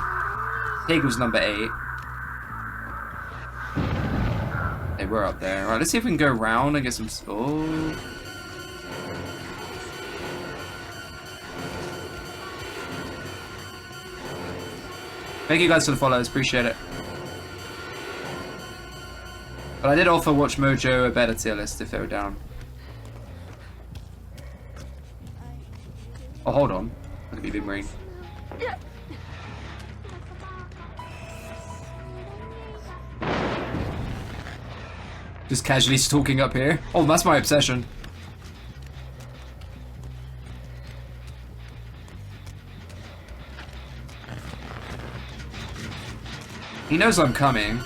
Pig was number 8. Hey, we're up there. Alright, let's see if we can go around and get some... Oh. Thank you guys for the follows, appreciate it. But I did offer WatchMojo a better tier list if they were down. Oh, hold on. Look at me, Big Marine. Just casually stalking up here. Oh, that's my obsession. He knows I'm coming.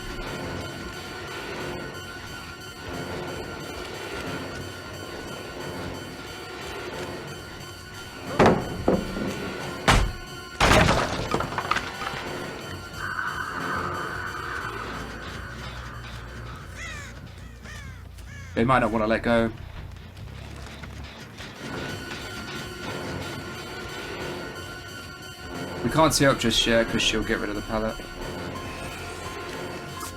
They might not want to let go. We can't see up just yet because she'll get rid of the pallet.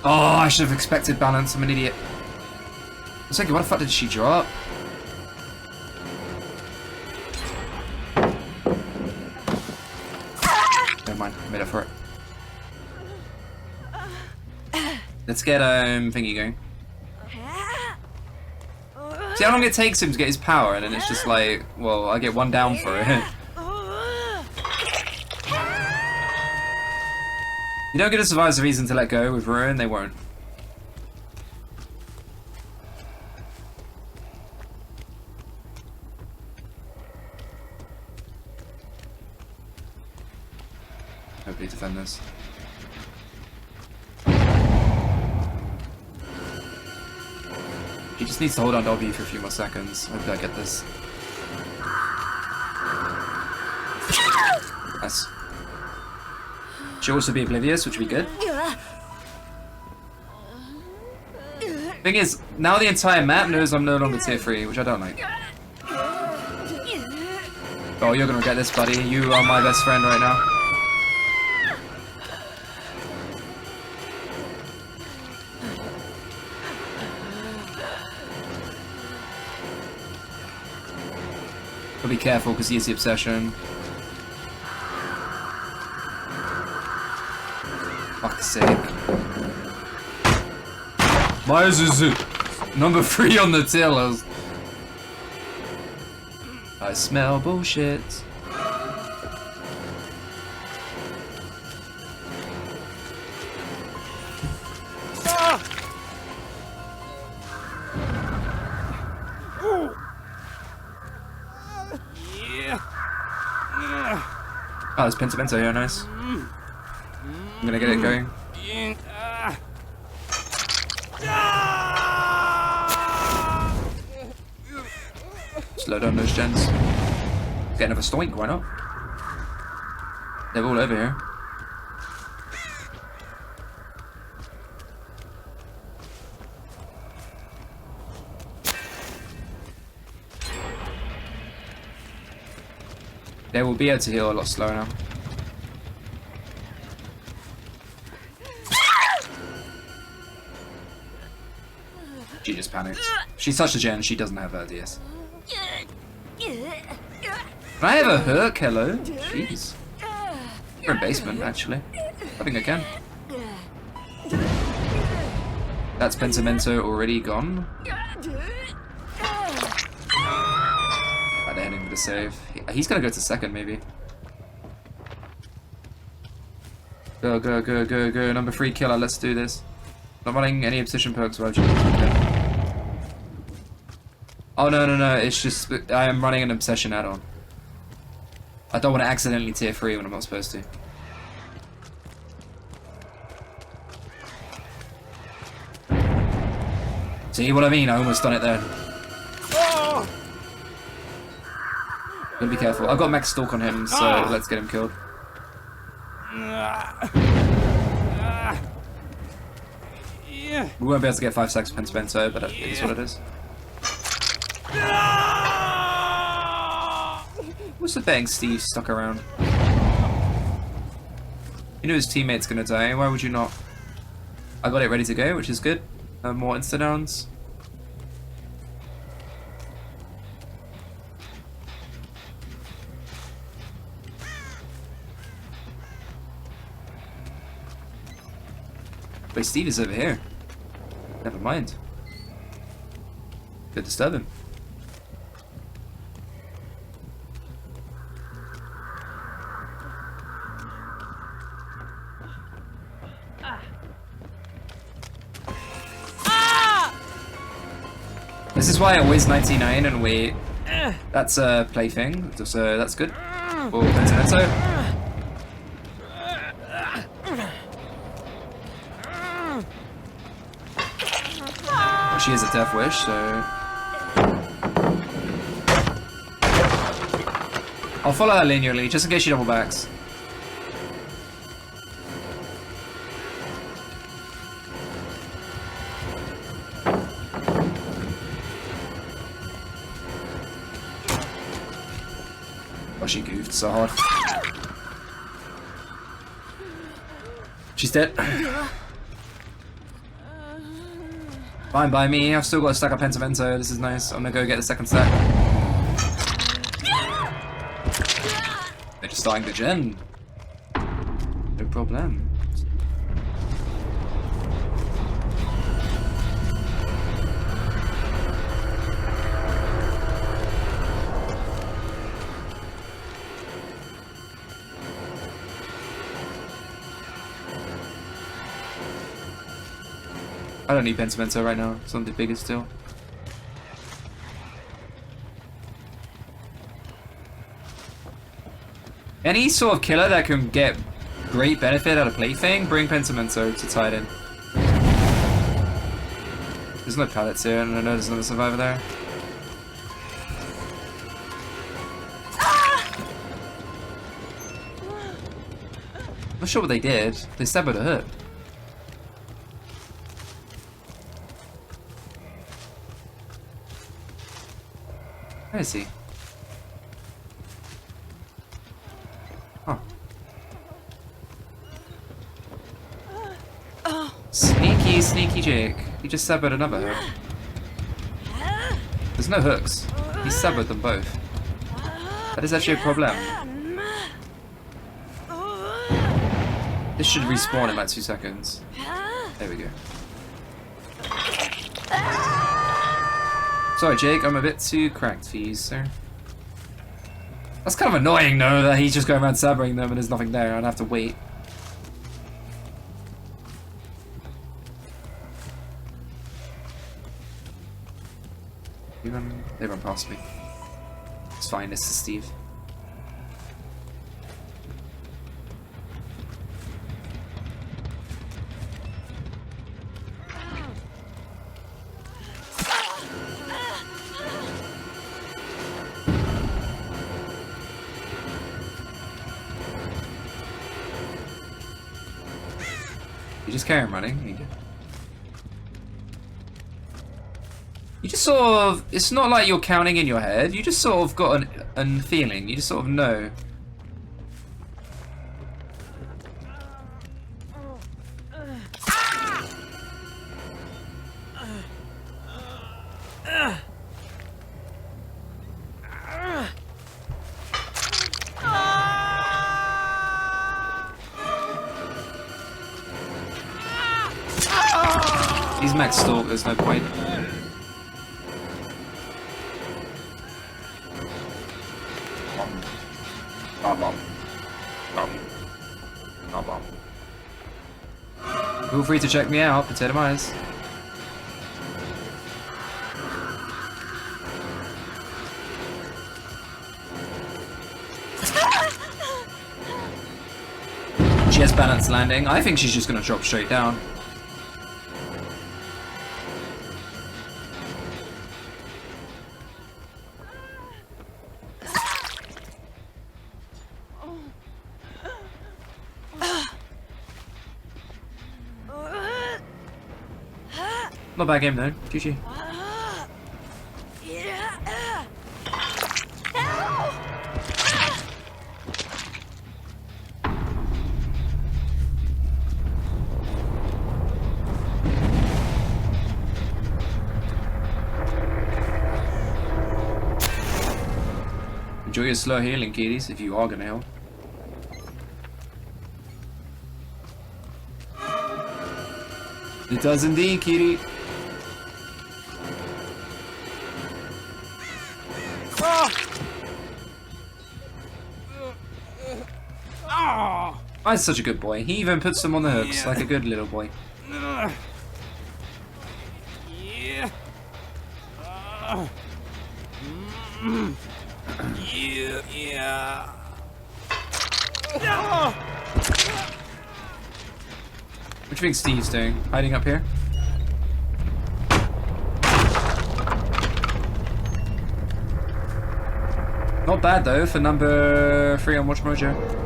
Oh, I should have expected balance. I'm an idiot. I was thinking, what the fuck did she drop? Never mind, I made up for it. Let's get thingy going. See how long it takes him to get his power, and then it's just like, well, I get 1 down for it. You don't get a survivor's reason to let go with Ruin, they won't. Hopefully defend this. He just needs to hold on to W for a few more seconds. Hopefully I get this. Nice. She'll also be oblivious, which would be good. Thing is, now the entire map knows I'm no longer tier 3, which I don't like. Oh, you're gonna get this, buddy. You are my best friend right now. But be careful because he has the obsession. Fuck's sake. Myers is number 3 on the tier list. I smell bullshit. Oh, there's Pentimento here, nice. I'm gonna get it going. Slow down those gens. Get another stoink, why not? They're all over here. They will be able to heal a lot slower now. She just panicked. She's such a gen, she doesn't have her DS. Can I have a hook? Hello? Jeez. We're in basement, actually. I think I can. That's Pentimento already gone. Right, they're heading for the save. He's gonna go to second, maybe. Go, go, go, go, go. Number 3 killer, let's do this. Not running any obsession perks, well, oh, no, no, no, it's just I am running an obsession add-on. I don't want to accidentally tier 3 when I'm not supposed to. See what I mean? I almost done it there. Gotta be careful. I've got max stalk on him, so let's get him killed. We won't be able to get 5 stacks of Pentimento, but it is what it is. What's the betting Steve stuck around? You know his teammate's gonna die, why would you not? I got it ready to go, which is good. More insta-downs. Wait, Steve is over here. Never mind. Could disturb him. This is why I always 99 and wait. That's a plaything, so that's good. Oh, Pentimento. She has a death wish, so I'll follow her linearly just in case she double backs. Oh, she goofed so hard. She's dead. Fine by me, I've still got a stack of Pentimento, this is nice. I'm gonna go get the second stack. They're just starting the gen. No problem. I don't need Pentimento right now. It's not the biggest deal. Any sort of killer that can get great benefit out of Plaything, bring Pentimento to Titan. There's no pallets here, and I know there's another survivor there. I'm not sure what they did. They stabbed with a hook. Where is he? Huh. Sneaky, sneaky Jake. He just severed another hook. There's no hooks. He severed them both. That is actually a problem. This should respawn in about 2 seconds. There we go. Sorry, Jake, I'm a bit too cracked for you, sir. That's kind of annoying, though, that he's just going around sabering them and there's nothing there. I'd have to wait. They run past me. It's fine, this is Steve. You just carry him running. You just sort of, it's not like you're counting in your head, you just sort of got an feeling, you just sort of know. He's max stalk, there's no point. Feel free to check me out, Potato Myers. She has balanced landing. I think she's just gonna drop straight down. Not a bad game though. GG. Enjoy your slow healing, kiddies, if you are gonna heal. It does indeed, kitty. That's such a good boy. He even puts them on the hooks like a good little boy. What do you think Steve's doing? Hiding up here? Not bad though for number 3 on WatchMojo.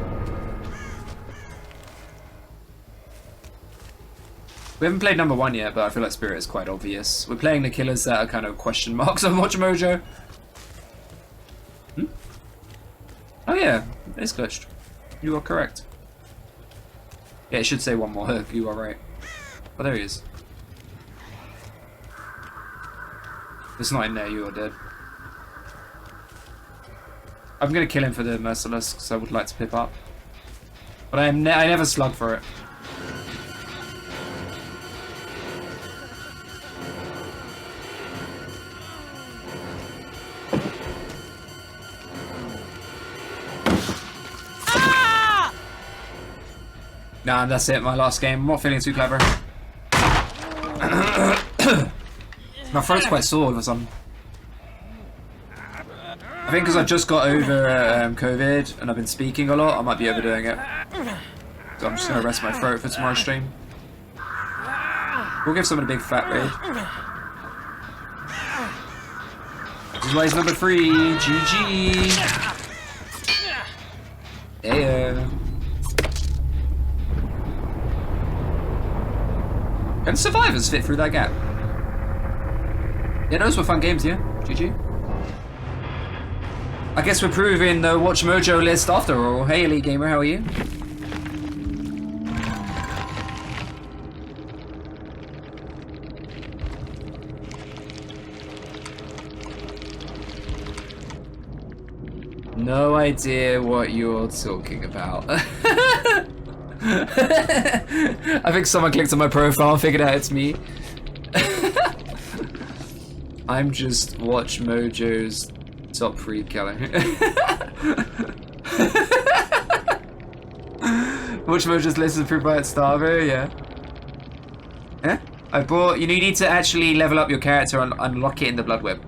We haven't played number 1 yet, but I feel like Spirit is quite obvious. We're playing the killers that are kind of question marks on WatchMojo. Hmm? Oh yeah, it's glitched. You are correct. Yeah, it should say one more hook, you are right. Oh, there he is. If it's not in there, you are dead. I'm gonna kill him for the Merciless, because I would like to pip up. But I never slug for it. Nah, that's it, my last game. I'm not feeling too clever. My throat's quite sore for some. I think because I just got over COVID and I've been speaking a lot, I might be overdoing it. So I'm just going to rest my throat for tomorrow's stream. We'll give someone a big fat raid. This is why he's number 3. GG. Yeah. And survivors fit through that gap. Yeah, those were fun games, yeah. GG. I guess we're proving the WatchMojo list after all. Hey, Elite Gamer, how are you? No idea what you're talking about. I think someone clicked on my profile and figured out it's me. I'm just WatchMojo's top 3 killer. WatchMojo's list is approved by Starvo, yeah. Yeah? I bought. You need to actually level up your character and unlock it in the Blood Web.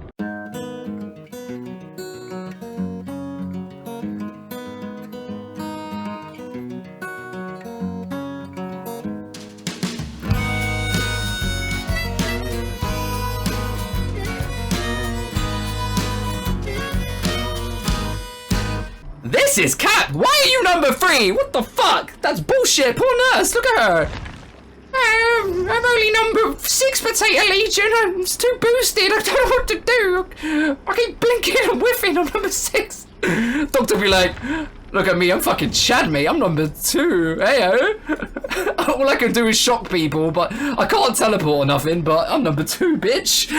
This is cap! Why are you number 3? What the fuck? That's bullshit! Poor nurse, look at her! I'm only number 6 PotatoLegion. I'm too boosted. I don't know what to do. I keep blinking and whiffing. I'm number 6. Doctor be like, look at me. I'm fucking Chad, mate. I'm number 2. Heyo. All I can do is shock people, but I can't teleport or nothing. But I'm number 2, bitch.